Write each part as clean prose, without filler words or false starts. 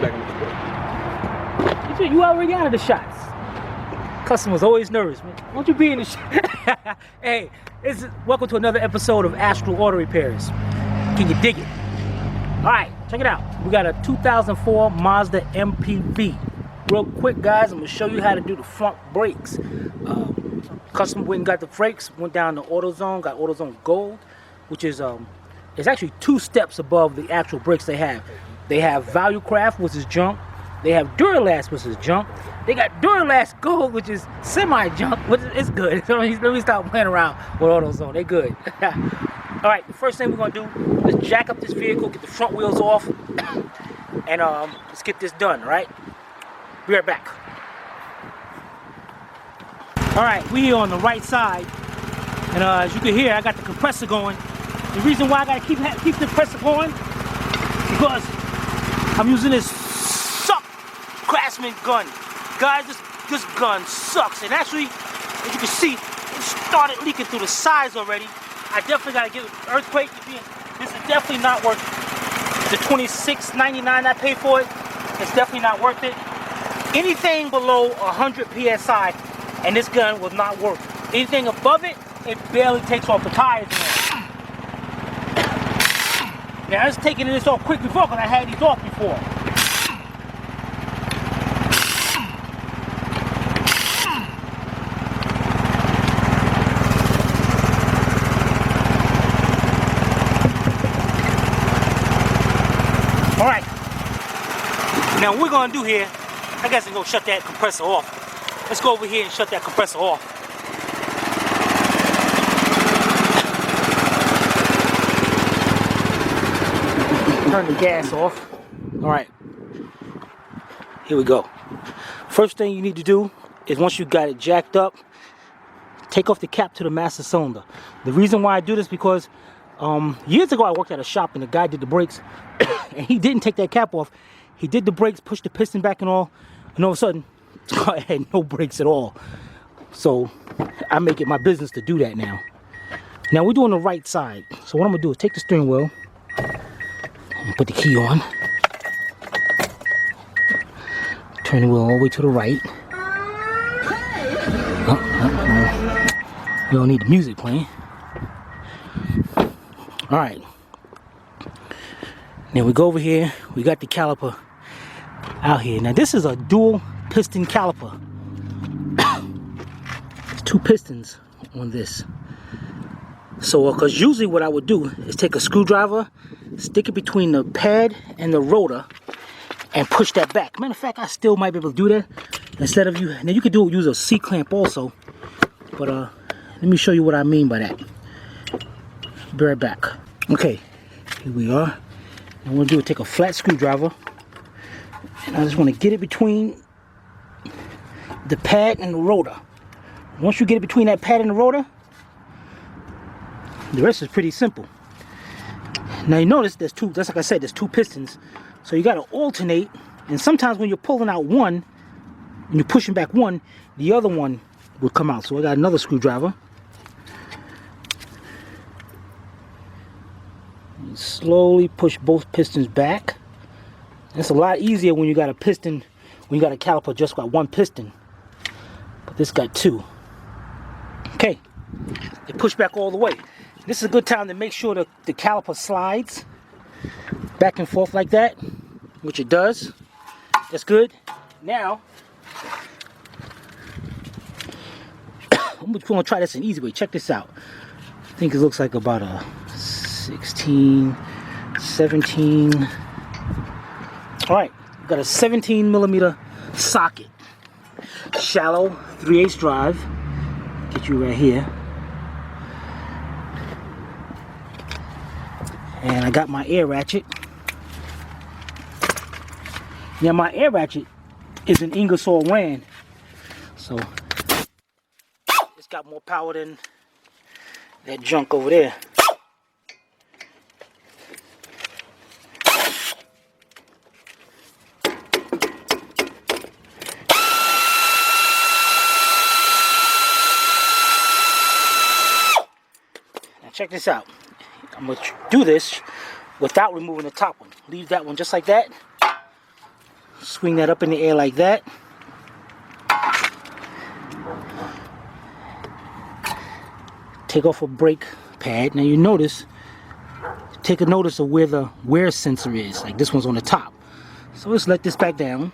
back on the sport. You already out of the shots. Customer's always nervous, man. Won't you be in the shot? Hey, welcome to another episode of Astral Auto Repairs. Can you dig it? Alright, check it out. We got a 2004 Mazda MPV. Real quick, guys, I'm going to show you how to do the front brakes. Customer went and got the brakes, went down to AutoZone, got AutoZone Gold, which is it's actually 2 steps above the actual brakes they have. They have Valuecraft, which is junk. They have Duralast, which is junk. They got Duralast Gold, which is semi-junk, which is good. So let me stop playing around with AutoZone. They're good. All right, the first thing we're going to do is jack up this vehicle, get the front wheels off, and let's get this done, all right? Be right back. All right, we're here on the right side, and as you can hear, I got the compressor going. The reason why I got to keep the compressor going is because I'm using this Craftsman gun. Guys, this gun sucks, and actually, as you can see, it started leaking through the sides already. I definitely got to get an earthquake. This is definitely not worth the $26.99 I paid for it. It's definitely not worth it. Anything below 100 PSI, and this gun will not work. Anything above it, it barely takes off the tires. Now, I was taking this off quick before because I had these off before. All right. Now, what we're going to do here, I guess I'm going to shut that compressor off. Let's go over here and shut that compressor off. Turn the gas off. All right. Here we go. First thing you need to do is once you got it jacked up, take off the cap to the master cylinder. The reason why I do this because years ago I worked at a shop and the guy did the brakes and he didn't take that cap off. He did the brakes, pushed the piston back and all, and all of a sudden the car had no brakes at all. So I make it my business to do that now. Now we're doing the right side. So what I'm gonna do is take the steering wheel, put the key on, turn the wheel all the way to the right. You don't need the music playing. All right. Now we go over here. We got the caliper out here. Now this is a dual piston caliper. There's 2 pistons on this. So, because usually what I would do is take a screwdriver, stick it between the pad and the rotor, and push that back. Matter of fact, I still might be able to do that instead of now you could use a C-clamp also, but let me show you what I mean by that. Be right back. Okay, here we are. What I'm gonna do is take a flat screwdriver, and I just want to get it between the pad and the rotor. Once you get it between that pad and the rotor, the rest is pretty simple. Now you notice there's 2, just like I said, there's 2 pistons. So you got to alternate, and sometimes when you're pulling out one, and you're pushing back one, the other one will come out. So I got another screwdriver. And slowly push both pistons back. And it's a lot easier when you got a piston, when you got a caliper just got 1 piston. But this got 2. Okay, they push back all the way. This is a good time to make sure that the caliper slides back and forth like that, which it does. That's good. Now, I'm going to try this an easy way. Check this out. I think it looks like about a 16, 17. All right, got a 17 millimeter socket. Shallow 3/8 drive. Get you right here. And I got my air ratchet. Now my air ratchet is an Ingersoll Rand, so it's got more power than that junk over there. Now check this out. I'm going to do this without removing the top one. Leave that one just like that. swing that up in the air like that. Take off a brake pad. Now you notice, take a notice of where the wear sensor is. Like this one's on the top. So let's let this back down.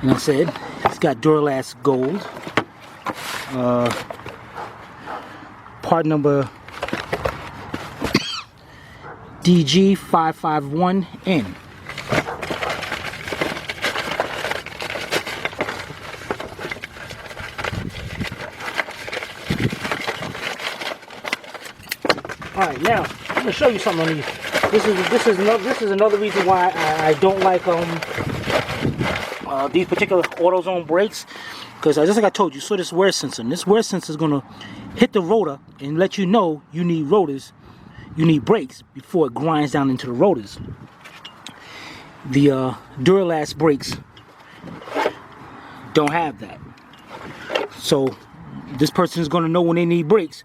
And I said, it's got Duralast Gold. Part number DG551N. Alright, now I'm gonna show you something on these. This is another reason why I don't like these particular AutoZone brakes, because just like I told you, so this wear sensor, and this wear sensor is gonna hit the rotor and let you know you need rotors, you need brakes before it grinds down into the rotors. The Duralast brakes don't have that, so this person is gonna know when they need brakes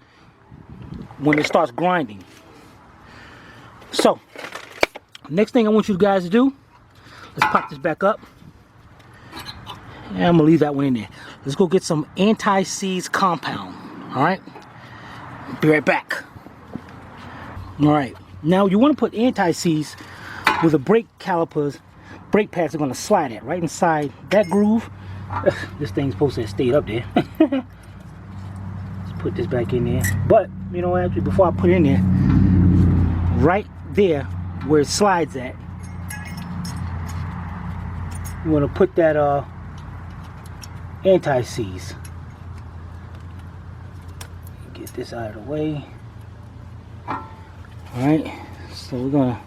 when it starts grinding. So next thing I want you guys to do, let's pop this back up. And I'm gonna leave that one in there. Let's go get some anti-seize compound. Alright? Be right back. Alright. Now you want to put anti-seize where the brake calipers, brake pads are gonna slide at, right inside that groove. This thing's supposed to have stayed up there. Let's put this back in there. But you know what, actually before I put it in there, right there where it slides at, you want to put that anti-seize. Get this out of the way. Alright, so we're gonna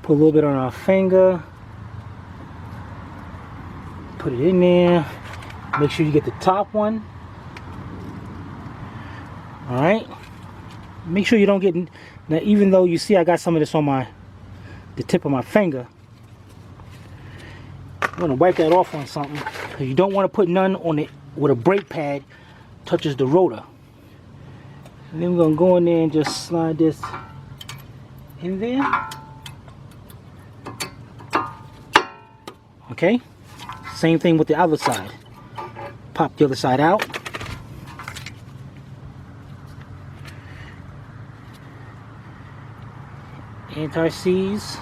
put a little bit on our finger, put it in there, make sure you get the top one. Alright, make sure you don't get, now even though you see I got some of this on the tip of my finger, I'm gonna wipe that off on something. You don't want to put none on it where the brake pad touches the rotor. And then we're gonna go in there and just slide this in there. Okay, same thing with the other side. Pop the other side out. Anti-seize.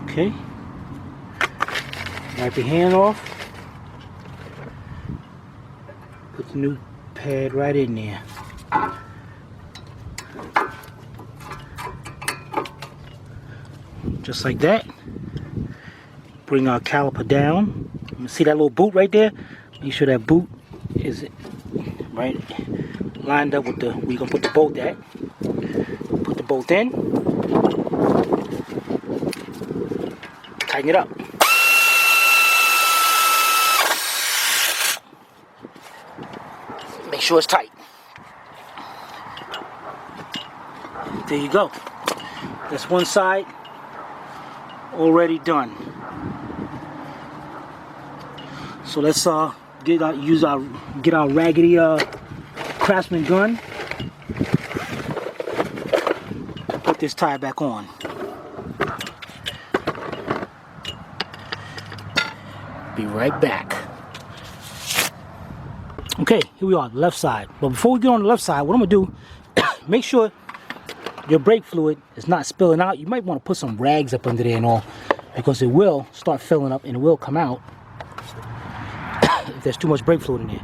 Okay. Wipe your hand off. Put the new pad right in there. Just like that. Bring our caliper down. See that little boot right there? Make sure that boot is right lined up with the where you're gonna put the bolt at. Put the bolt in. Tighten it up. Make sure it's tight. There you go. That's one side already done. So let's get our raggedy Craftsman gun. Put this tire back on. Be right back. Okay, here we are, the left side. But before we get on the left side, what I'm gonna do, make sure your brake fluid is not spilling out. You might want to put some rags up under there and all, because it will start filling up and it will come out if there's too much brake fluid in there.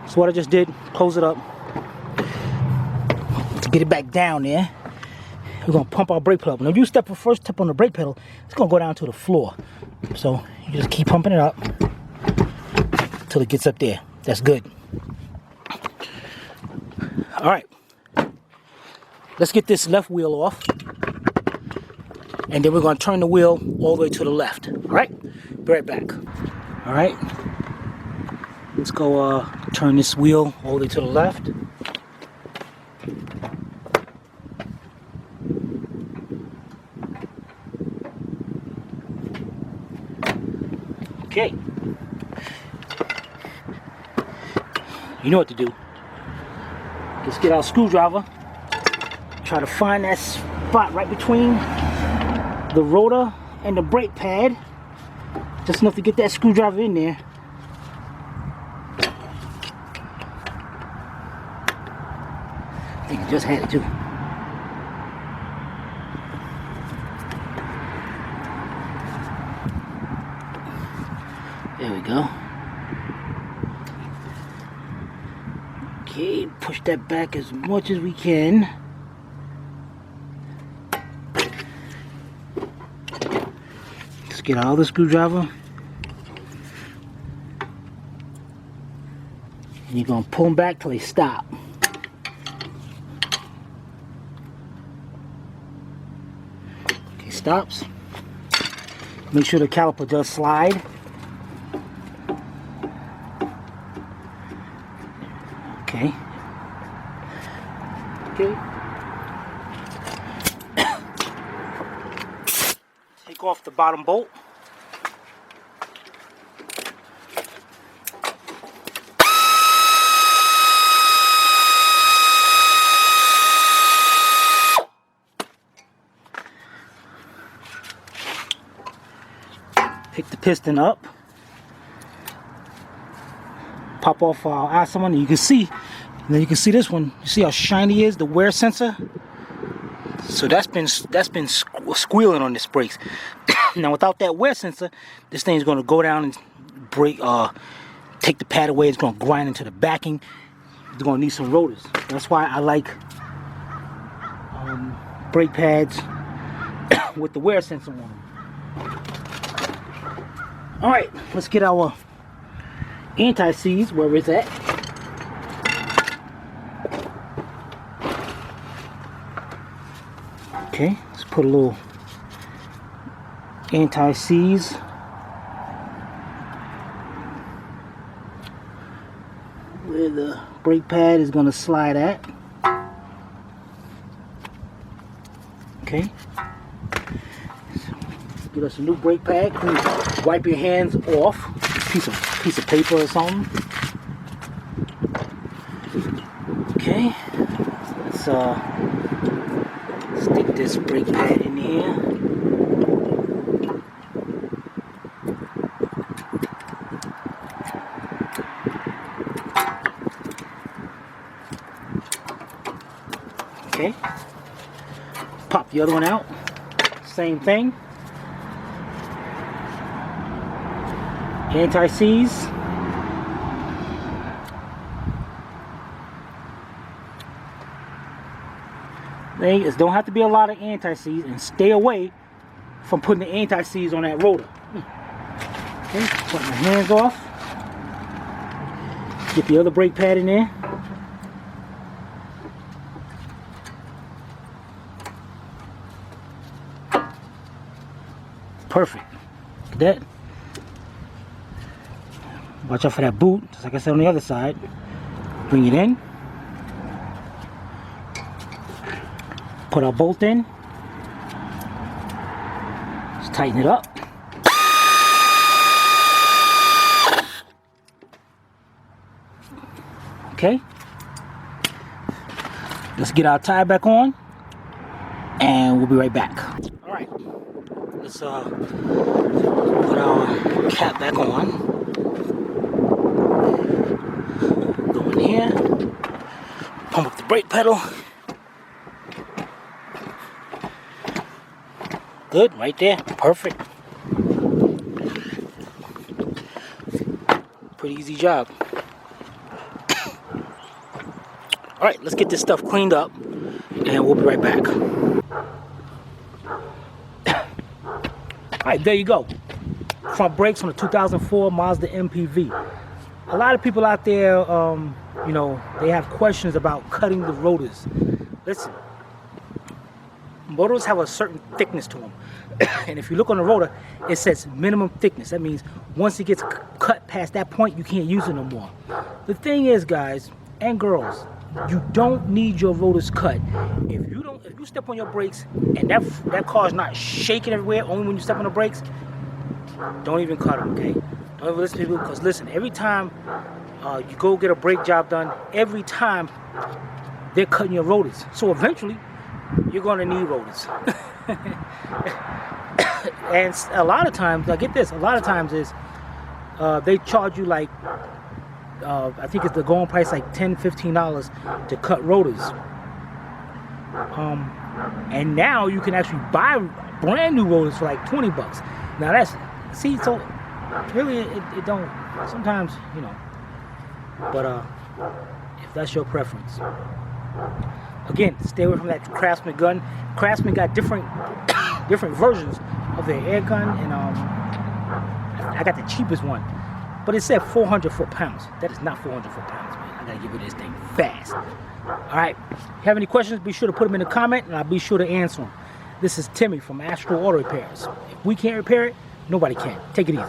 So what I just did, close it up to get it back down there. We're gonna pump our brake pedal. Now, if you first step on the brake pedal, it's gonna go down to the floor. So you just keep pumping it up until it gets up there. That's good. All right, let's get this left wheel off, and then we're gonna turn the wheel all the way to the left. All right, be right back. All right, let's go turn this wheel all the way to the left. Okay. You know what to do. Let's get our screwdriver. Try to find that spot right between the rotor and the brake pad. Just enough to get that screwdriver in there. I think I just had it too. There we go. Okay, push that back as much as we can. Let's get all the screwdriver. And you're gonna pull them back till they stop. Okay, stops. Make sure the caliper does slide. Okay. Okay. Take off the bottom bolt. Pick the piston up. Pop off our eye someone, and you can see, this one. You see how shiny it is, the wear sensor. So that's been squealing on this brakes. Now without that wear sensor, this thing's going to go down and break. Take the pad away. It's going to grind into the backing. It's going to need some rotors. That's why I like brake pads with the wear sensor on them. All right, let's get our anti-seize where it's at. Okay, let's put a little anti-seize. Where the brake pad is going to slide at. Okay. Get us a new brake pad. Wipe your hands off. Piece of paper or something. Okay. Let's stick this brake pad in here. Okay. Pop the other one out. Same thing. Anti-seize. There don't have to be a lot of anti-seize, and stay away from putting the anti-seize on that rotor. Okay, put my hands off. Get the other brake pad in there. Perfect. Look at that. Watch out for that boot, just like I said on the other side. Bring it in. Put our bolt in. Just tighten it up. Okay. Let's get our tire back on, and we'll be right back. All right. Let's put our cap back on. Go in here. Pump up the brake pedal. Good, right there. Perfect. Pretty easy job. All right, let's get this stuff cleaned up, and we'll be right back. All right, there you go. Front brakes on the 2004 Mazda MPV. A lot of people out there, you know, they have questions about cutting the rotors. Listen, motors have a certain thickness to them. And if you look on the rotor, it says minimum thickness. That means once it gets cut past that point, you can't use it no more. The thing is, guys and girls, you don't need your rotors cut. If you step on your brakes and that car's not shaking everywhere, only when you step on the brakes, don't even cut them, okay? Don't even listen to people, because listen, every time you go get a brake job done, every time they're cutting your rotors. So eventually, you're gonna need rotors. And a lot of times, now get this, a lot of times is they charge you like, I think it's the going price like $10, $15 to cut rotors. And now you can actually buy brand new rotors for like 20 bucks. Now that's, see, so really it don't, sometimes, you know, but if that's your preference. Again, stay away from that Craftsman gun. Craftsman got different versions of their air gun, and I got the cheapest one, but it said 400 foot-pounds. That is not 400 foot-pounds, man. I gotta give you this thing fast. All right, if you have any questions, be sure to put them in the comment, and I'll be sure to answer them. This is Timmy from Astro Auto Repairs. If we can't repair it, nobody can. Take it easy.